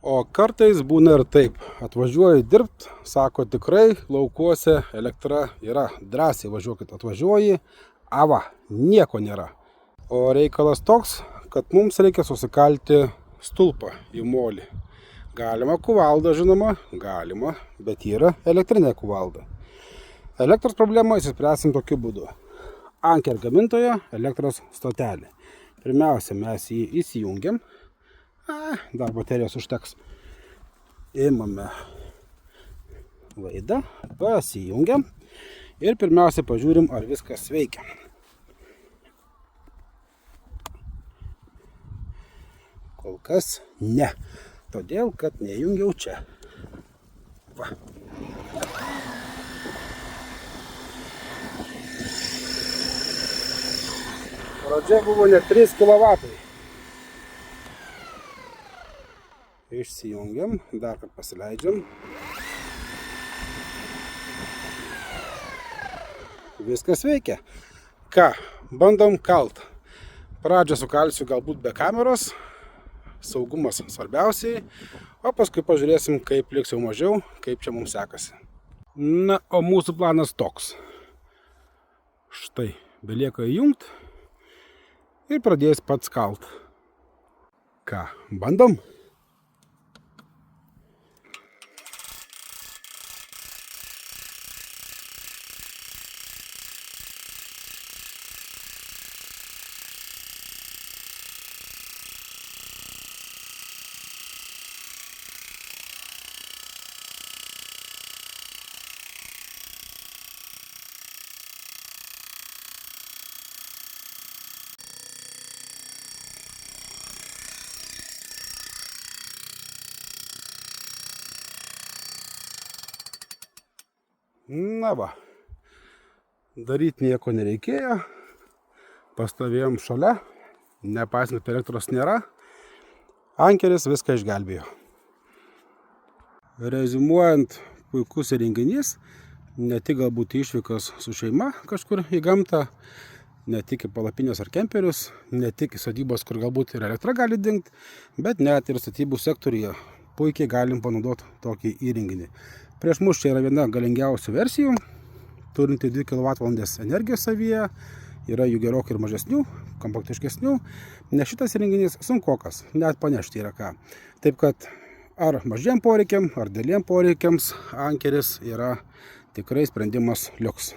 O kartais būna ir taip. Atvažiuoju dirbt, sako tikrai laukuose elektra yra. Drąsiai važiuokit, atvažiuoji, ava, nieko nėra. O reikalas toks, kad mums reikia susikalti stulpą į molį. Galima kuvaldą, žinoma, galima, bet yra elektrinė kuvalda. Elektros problemą išspręsim tokiu būdu. Anker gamintojo elektros stotelė. Pirmiausia, mes jį įsijungiam. Dar baterijos užteks. Imame laidą, pasijungiam ir pirmiausia pažiūrim, ar viskas veikia. Kol kas ne, todėl kad nejungiau čia. Va. Pradžia buvo net 3 kW. Išsijungiam, dar kad pasileidžiam. Viskas veikia. Ką, bandom kalt. Pradžią sukalsiu galbūt be kameros. Saugumas svarbiausiai. O paskui pažiūrėsim, kaip liks jau mažiau, kaip čia mums sekasi. Na, o mūsų planas toks. Štai, belieka įjungt. Ir pradės pats kalt. Ką, bandom? Na va, daryti nieko nereikėjo, pastovėjom šalia, nepaisant, kad elektros nėra, ankeris viską išgelbėjo. Reziumuojant, puikus įrenginys, ne tik galbūt išvykas su šeima kažkur į gamtą, ne tik į palapinės ar kemperius, ne tik į sodybos, kur galbūt ir elektra gali dingti, bet net ir statybų sektoriuje puikiai galim panaudoti tokį įrenginį. Prieš mus čia yra viena galingiausių versijų, turinti 2 kWh energijos savyje, yra jų gerokai ir mažesnių, kompaktiškesnių, nes šitas įrenginys sunkokas, net panešti yra ką. Taip kad ar mažiem poreikiam, ar dėliem poreikiams, ankeris yra tikrai sprendimas liuks.